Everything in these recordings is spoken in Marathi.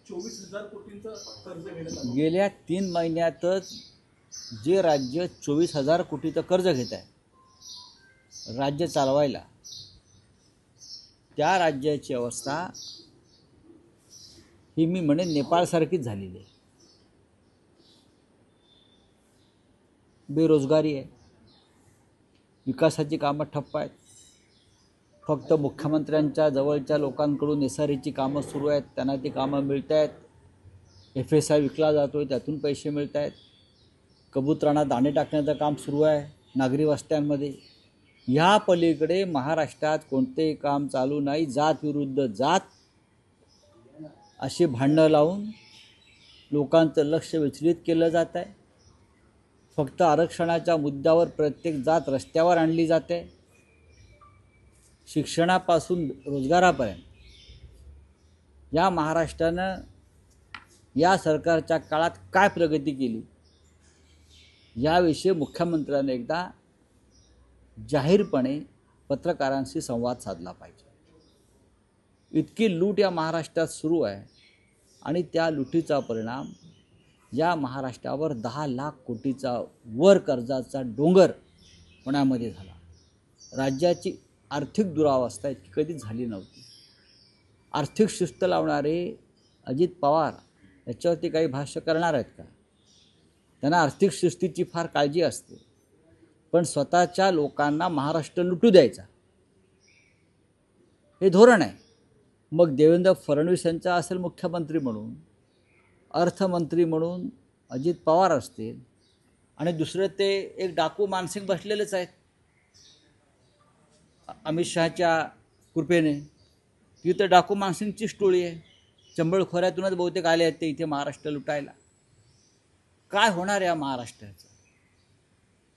24,000 कोटींचं कर्ज घेण्यात आलं. गेल्या 3 महिन्यातच जे राज्य 24,000 कोटीचं कर्ज घेत आहे राज्य चालवायला, त्या राज्याची अवस्था ही मी म्हणेन नेपाळसारखीच झालेली आहे. बेरोजगारी आहे, विकासाची कामं ठप्प आहेत. फक्त मुख्यमंत्र्यांच्या जवळच्या लोकांकडून एसआरईची कामं सुरू आहेत, त्यांना ती कामं मिळत आहेत. FSI विकला जातो आहे, त्यातून पैसे मिळत आहेत. कबूतरांना दाणे टाकण्याचं काम सुरू आहे नागरी वस्त्यांमध्ये. ह्या पलीकडे महाराष्ट्रात कोणतेही काम चालू नाही. जात विरुद्ध जात अशी भांडणं लावून लोकांचं लक्ष विचलित केलं जात आहे. फक्त आरक्षणाच्या मुद्द्यावर प्रत्येक जात रस्त्यावर आणली जाते. शिक्षणापासून रोजगारापर्यंत या महाराष्ट्रानं या सरकारच्या काळात काय प्रगती केली याविषयी मुख्यमंत्र्यांनी एकदा जाहीरपणे पत्रकारांशी संवाद साधला पाहिजे. इतकी लूट या महाराष्ट्रात सुरू आहे आणि त्या लुटीचा परिणाम या महाराष्ट्रावर 10 लाख कोटीचा वर कर्जाचा डोंगर होण्यामध्ये झाला. राज्याची आर्थिक दुरावस्था इतकी कधीच झाली नव्हती. आर्थिक शिस्त लावणारे अजित पवार याच्यावरती काही भाष्य करणार आहेत का? त्यांना आर्थिक शिस्तीची फार काळजी असते, पण स्वतःच्या लोकांना महाराष्ट्र लुटू द्यायचा हे धोरण आहे. मग देवेंद्र फडणवीस यांचा असेल मुख्यमंत्री म्हणून, अर्थमंत्री म्हणून अजित पवार असतील, आणि दुसरे ते एक डाकू मानसिंग बसलेलेच आहेत अमित शहाच्या कृपेने. ती तर डाकू मानसिंगचीच टोळी आहे. चंबळ खोऱ्यातूनच बहुतेक आले आहेत ते इथे महाराष्ट्र लुटायला. काय होणार या महाराष्ट्राचं?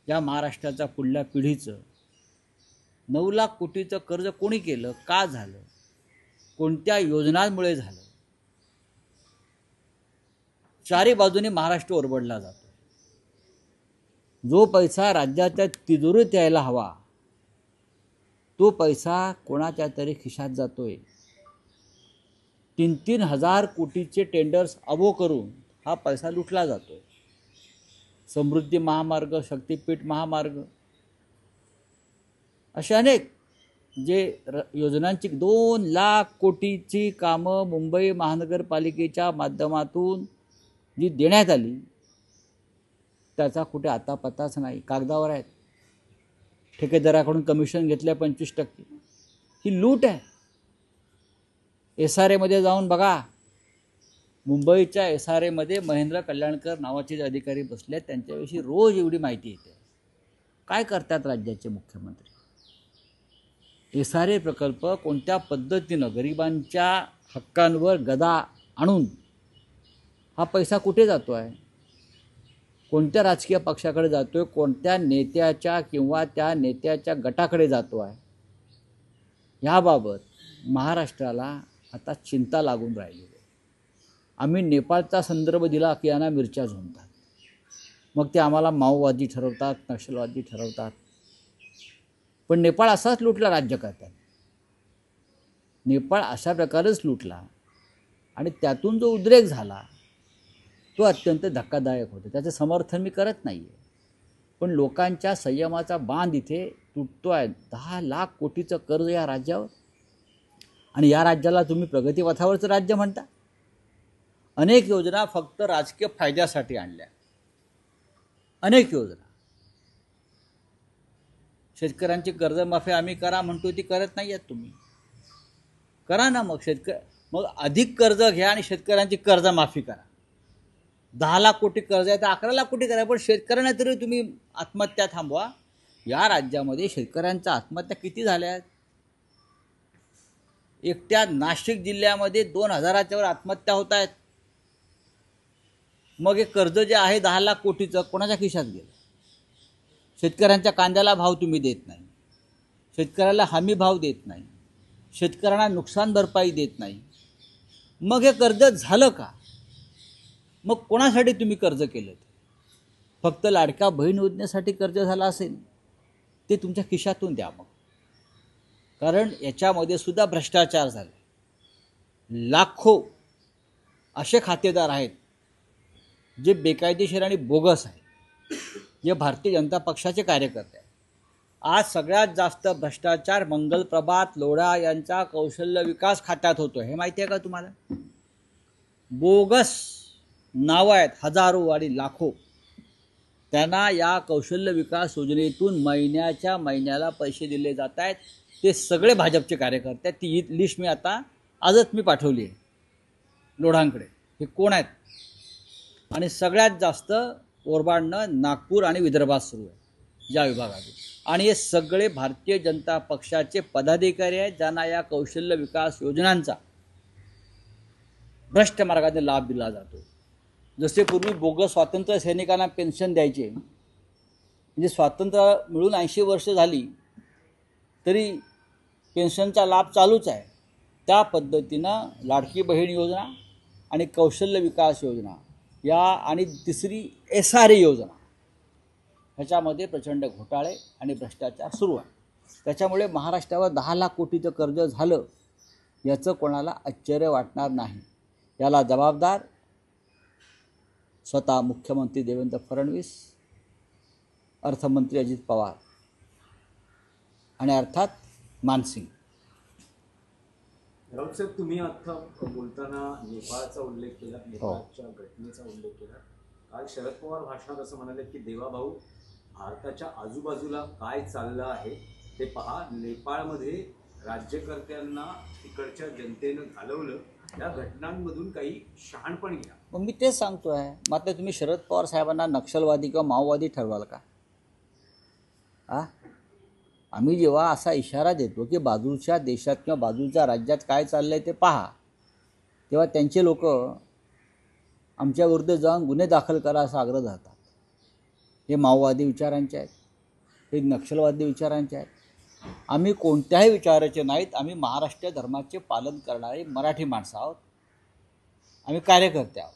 या महाराष्ट्राच्या पुढल्या पिढीचं 9 लाख कोटीचं कर्ज कोणी केलं, का झालं, कोणत्या योजनांमुळे झालं? चारी बाजूने महाराष्ट्र ओरबडला जातो. जो पैसा राज्याच्या तिजोरीत यायला हवा तो पैसा कोणाच्या तरी खिशात जातोय. 3-3 हजार कोटीचे टेंडर्स अबो करून हा पैसा लुटला जातोय. समृद्धी महामार्ग, शक्तीपीठ महामार्ग, असे अनेक जे योजनांची 2 लाख कोटीची कामं मुंबई महानगरपालिकेच्या माध्यमातून जी देण्यात आली त्याचा कुठे आता पत्ताच नाही. कागदावर आहेत. ठेकेदाराकडून कमिशन घेतल्या 25%. ही लूट आहे. SRAमध्ये जाऊन बघा. मुंबईच्या SRAमध्ये महेंद्र कल्याणकर नावाचे जे अधिकारी बसले त्यांच्याविषयी रोज एवढी माहिती येते. काय करतात राज्याचे मुख्यमंत्री? SRA प्रकल्प कोणत्या पद्धतीनं गरिबांच्या हक्कांवर गदा आणून हा पैसा कुठे जातो आहे, कोणत्या राजकीय पक्षाकडे जातो आहे, कोणत्या नेत्याच्या किंवा त्या नेत्याच्या गटाकडे जातो आहे, ह्याबाबत महाराष्ट्राला आता चिंता लागून राहिली आहे. आम्ही नेपाळचा संदर्भ दिला की यांना मिरच्या झोंबतात. मग ते आम्हाला माओवादी ठरवतात, नक्षलवादी ठरवतात. पण नेपाळ असाच लुटला राज्यकर्त्यांनी. नेपाळ अशा प्रकारेच लुटला आणि त्यातून जो उद्रेक झाला तो अत्यंत धक्कादायक होता. त्याचं समर्थन मी करत नाही आहे, पण लोकांच्या संयमाचा बांध इथे तुटतो आहे. 10 लाख कोटीचं कर्ज या राज्यावर, आणि या राज्याला तुम्ही प्रगतीपथावरचं राज्य म्हणता. अनेक योजना फक्त राजकीय फायद्यासाठी आणल्या. अनेक योजना. शेतकऱ्यांची कर्जमाफी आम्ही करा म्हणतो, ती करत नाही आहेत तुम्ही. करा ना मग. मग अधिक कर्ज घ्या आणि शेतकऱ्यांची कर्जमाफी करा. 10 लाख कोटी कर्ज आहे तर 11 लाख कोटी करा, पण शेतकऱ्यांना तरी तुम्ही आत्महत्या थांबवा. या राज्यामध्ये शेतकऱ्यांच्या आत्महत्या किती झाल्या आहेत? एकट्या नाशिक जिल्ह्यामध्ये 2,000च्या वर आत्महत्या होत आहेत. मग हे कर्ज जे आहे 10 लाख कोटीचं कोणाच्या खिशात गेलं? शेतकऱ्यांच्या कांद्याला भाव तुम्ही देत नाही, शेतकऱ्याला हमी भाव देत नाही, शेतकऱ्यांना नुकसान भरपाई देत नाही. मग हे कर्ज झालं का? मग कोणासाठी तुम्ही कर्ज केलं? फक्त लाडक्या बहीण योजनेसाठी कर्ज झालं असेल ते तुमच्या खिशातून द्या मग, कारण याच्यामध्ये सुद्धा भ्रष्टाचार झाले. लाखो असे खातेदार आहेत जे बेकायदेशीर आणि बोगस आहेत, जे भारतीय जनता पक्षाचे कार्यकर्ते आहेत. आज सगळ्यात जास्त भ्रष्टाचार मंगलप्रभात लोढा यांच्या कौशल्य विकास खात्यात होतो. हे माहिती आहे का तुम्हाला? बोगस नावं आहेत हजारो आणि लाखो. त्यांना या कौशल्य विकास योजनेतून महिन्याच्या महिन्याला पैसे दिले जात आहेत. ते सगळे भाजपचे कार्यकर्ते आहेत. ती लिस्ट मी आजच पाठवली आहे लोढांकडे. हे कोण आहेत? आणि सगळ्यात जास्त ओरबाडणं नागपूर आणि विदर्भात सुरू आहे या विभागातून. आणि हे सगळे भारतीय जनता पक्षाचे पदाधिकारी आहेत ज्यांना या कौशल्य विकास योजनांचा भ्रष्ट मार्गाने लाभ दिला जातो. जसे पूर्वी बोगस स्वातंत्र्य सैनिकांना पेन्शन द्यायचे, म्हणजे स्वातंत्र्य मिळून 80 वर्ष झाली तरी पेन्शनचा लाभ चालूच आहे. त्या पद्धतीनं लाडकी बहीण योजना आणि कौशल्य विकास योजना या आणि तिसरी SRE योजना ह्याच्यामध्ये प्रचंड घोटाळे आणि भ्रष्टाचार सुरू आहे. त्याच्यामुळे महाराष्ट्रावर 10 लाख कोटीचं कर्ज झालं याचं कोणाला आश्चर्य वाटणार नाही. याला जबाबदार स्वतः मुख्यमंत्री देवेंद्र फडणवीस, अर्थमंत्री अजित पवार आणि अर्थात मानसिंग. राऊत साहेब, तुम्ही आता बोलताना नेपाळचा उल्लेख केला, नेपाळच्या घटनेचा उल्लेख केला. काल शरद पवार भाषणात असं म्हणाले की देवाभाऊ, भारताच्या आजूबाजूला काय चाललं आहे ते पहा. नेपाळमध्ये राज्यकर्त्यांना तिकडच्या जनतेनं घालवलं. या घटनांमधून काही शहाणपण घ्या. मग मी तेच सांगतोय. मात्र तुम्ही शरद पवार साहेबांना नक्षलवादी किंवा माओवादी ठरवाल का? आम्ही जेव्हा असा इशारा देतो की बाजूच्या देशात किंवा बाजूच्या राज्यात काय चाललं आहे ते पहा, तेव्हा त्यांचे लोक आमच्या विरुद्ध जाऊन गुन्हे दाखल करा असा आग्रह धरतात. हे माओवादी विचारांचे आहेत, हे नक्षलवादी विचारांचे आहेत. आम्ही कोणत्याही विचाराचे नाहीत. आम्ही महाराष्ट्र धर्माचे पालन करणारे मराठी माणसं आहोत. आम्ही कार्यकर्ते आहोत.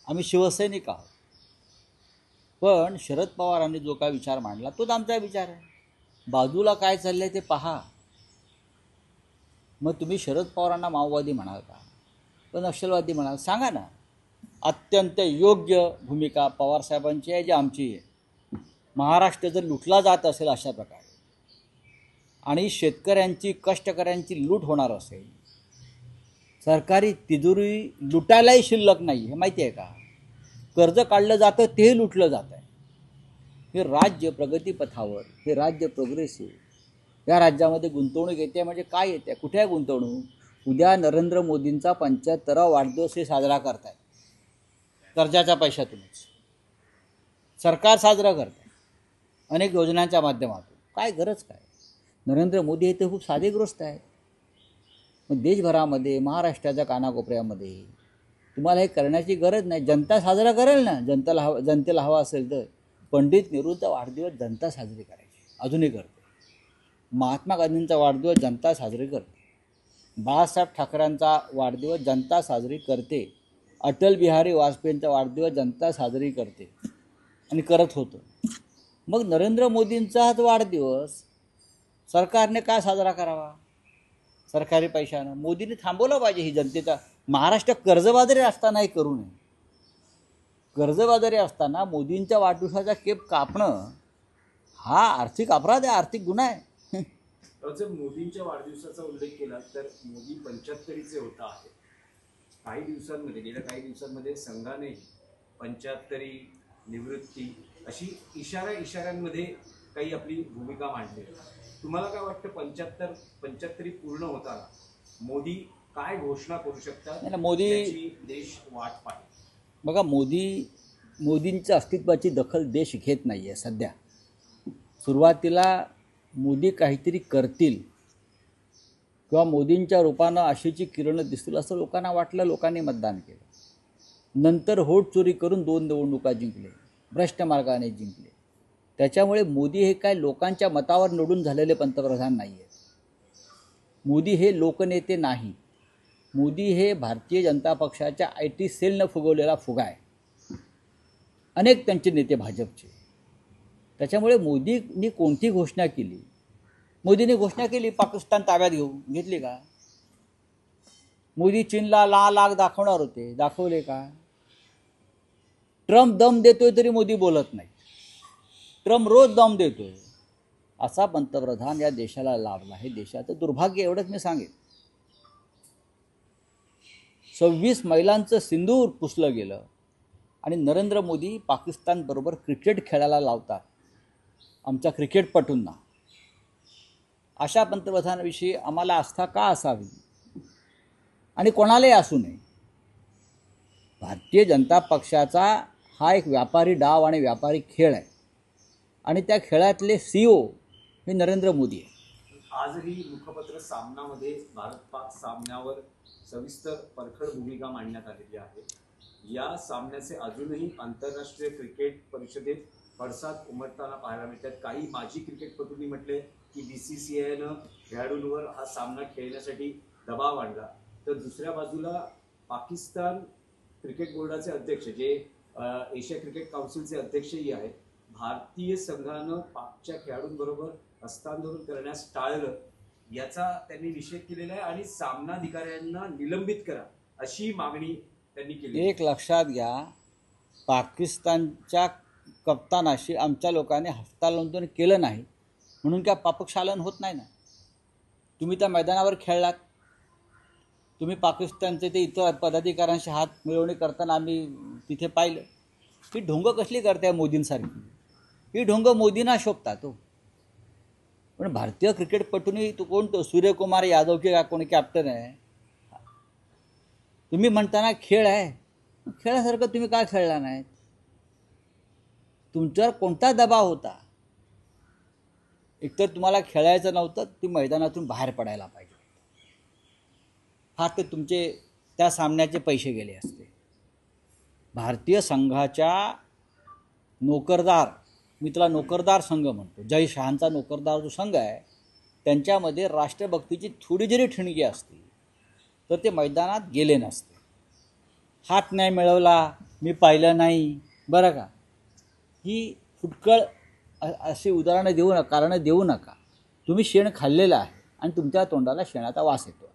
आम्ही शिवसैनिक आहोत. पण शरद पवारांनी जो काय विचार मांडला तोच आमचा विचार आहे. बाजूला काय चाललं आहे ते पहा. मग तुम्ही शरद पवारांना माओवादी म्हणाल का? पण नक्षलवादी म्हणाल? सांगा ना. अत्यंत योग्य भूमिका पवारसाहेबांची आहे, जी आमची आहे. महाराष्ट्र जर लुटला जात असेल अशा प्रकारे आणि शेतकऱ्यांची कष्टकऱ्यांची लूट होणार असेल, सरकारी तिजोरी लुटायलाही शिल्लक नाही, हे माहिती आहे का? कर्ज काढलं जातं तेही लुटलं जातं आहे. हे राज्य प्रगतीपथावर, हे राज्य प्रोग्रेसिव्ह, या राज्यामध्ये गुंतवणूक येते म्हणजे काय येते? कुठे आहे गुंतवणूक? उद्या नरेंद्र मोदींचा 75वा वाढदिवस हे साजरा करतायत कर्जाच्या पैशातूनच. सरकार साजरा करत आहे अनेक योजनांच्या माध्यमातून. काय गरज काय? नरेंद्र मोदी हे तर खूप साधेग्रस्त आहेत. मग देशभरामध्ये महाराष्ट्राच्या कानाकोपऱ्यामध्ये तुम्हाला हे करण्याची गरज नाही. जनता साजरा करेल ना. जनतेला हवा असेल तर पंडित नेहरूंचा वाढदिवस जनता साजरी करायची, अजूनही करते. महात्मा गांधींचा वाढदिवस जनता साजरी करते. बाळासाहेब ठाकरेंचा वाढदिवस जनता साजरी करते. अटल बिहारी वाजपेयींचा वाढदिवस जनता साजरी करते आणि करत होतं. मग नरेंद्र मोदींचा हाच वाढदिवस सरकारने का साजरा करावा? सरकारी पैशानं. मोदींनी थांबवलं पाहिजे ही जनतेचा. महाराष्ट्र कर्जबाजारी असतानाही करू नये. कर्जबाजारी असताना मोदींच्या वाढदिवसाचा केक कापणं हा आर्थिक अपराध आहे, आर्थिक गुन्हा आहे. जर मोदींच्या वाढदिवसाचा उल्लेख केला तर मोदी 75चे होता आहे. काही दिवसांमध्ये, गेल्या काही दिवसांमध्ये संघाने 75 निवृत्ती अशी इशाऱ्यांमध्ये काही आपली भूमिका मांडली. तुम्हाला काय वाटतं 75 पूर्ण होताना मोदी काय घोषणा करू शकतात? मोदी देश वाट पाहिजे. बघा, मोदींच्या अस्तित्वाची दखल देश घेत नाही आहे सध्या. सुरुवातीला मोदी काहीतरी करतील किंवा मोदींच्या रूपानं आशेची किरणं दिसतील असं लोकांना वाटलं. लोकांनी मतदान केलं. नंतर होट चोरी करून 2 निवडणुका जिंकले, भ्रष्ट मार्गाने जिंकले. त्याच्यामुळे मोदी हे काय लोकांच्या मतावर निवडून झालेले पंतप्रधान नाही आहेत. मोदी हे लोकनेते नाही. मोदी हे भारतीय जनता पक्षाच्या IT सेलनं फुगवलेला फुगा आहे. अनेक त्यांचे नेते भाजपचे. त्याच्यामुळे मोदींनी कोणती घोषणा केली? मोदींनी घोषणा केली पाकिस्तान ताब्यात घेतली का? मोदी चीनला लाख दाखवणार होते, दाखवले का? ट्रम्प दम देतोय तरी मोदी बोलत नाही. ट्रम्प रोज दम देतोय. असा पंतप्रधान या देशाला लाभला. हे देशाचं दुर्भाग्य. एवढंच मी सांगेन. 26 महिलांचं सिंदूर पुसलं गेलं आणि नरेंद्र मोदी पाकिस्तान बरोबर क्रिकेट खेळायला लावतात आमच्या क्रिकेटपटूंना. अशा पंतप्रधानाविषयी आम्हाला आस्था का असावी आणि कोणालाही असू नये. भारतीय जनता पक्षाचा हा एक व्यापारी डाव आणि व्यापारी खेळ आहे आणि त्या खेळातले CEO हे नरेंद्र मोदी आहे. आजही मुखपत्र सामनामध्ये भारत-पाक सामन्यावर सविस्तर परखड भूमिका मांडण्यात आलेली आहे. या सामन्याचे अजूनही आंतरराष्ट्रीय क्रिकेट परिषदेत पडसाद उमटताना पाहायला मिळतात. काही माजी क्रिकेटपटूंनी म्हटले की BCCIनं खेळाडूंवर हा सामना खेळण्यासाठी दबाव आणला. तर दुसऱ्या बाजूला पाकिस्तान क्रिकेट बोर्डाचे अध्यक्ष जे एशिया क्रिकेट काउन्सिलचे अध्यक्षही आहेत, भारतीय संघानं पाकच्या खेळाडूंबरोबर हस्तांदोलन करण्यास टाळलं याचा त्यांनी निषेध केलेला आहे आणि सामनाधिकाऱ्यांना निलंबित करा अशी मागणी त्यांनी केली. एक लक्षात घ्या, पाकिस्तानच्या कप्तानाशी आमच्या लोकांनी हस्तांदोलन केलं नाही म्हणून काय पापक्षालन होत नाही ना. तुम्ही त्या मैदानावर खेळलात, तुम्ही पाकिस्तानचे ते इतर पदाधिकाऱ्यांशी हात मिळवणी करताना आम्ही तिथे पाहिलं. ही ढोंग कसली करते मोदींसारखी? ही ढोंग मोदींना शोभतात. तो पण भारतीय क्रिकेटपटूंनी तो कोण, तो सूर्यकुमार यादव की का कोणी कॅप्टन आहे. तुम्ही म्हणताना खेळ आहे, खेळासारखं तुम्ही काय खेळला नाही? तुमच्यावर कोणता दबाव होता? एकतर तुम्हाला खेळायचं नव्हतं, ती मैदानातून बाहेर पडायला पाहिजे. फार ते तुमचे त्या सामन्याचे पैसे गेले असते. भारतीय संघाच्या नोकरदार, मी त्याला नोकरदार संघ म्हणतो, जय शहांचा नोकरदार जो संघ आहे त्यांच्यामध्ये राष्ट्रभक्तीची थोडी जरी ठिणगी असती तर ते मैदानात गेले नसते. हात नाही मिळवला, मी पाहिलं नाही, बरं का, ही फुटकळ अशी उदाहरणं देऊ नका, कारणं देऊ नका. तुम्ही शेण खाल्लेलं आहे आणि तुमच्या तोंडाला शेणाचा वास येतो.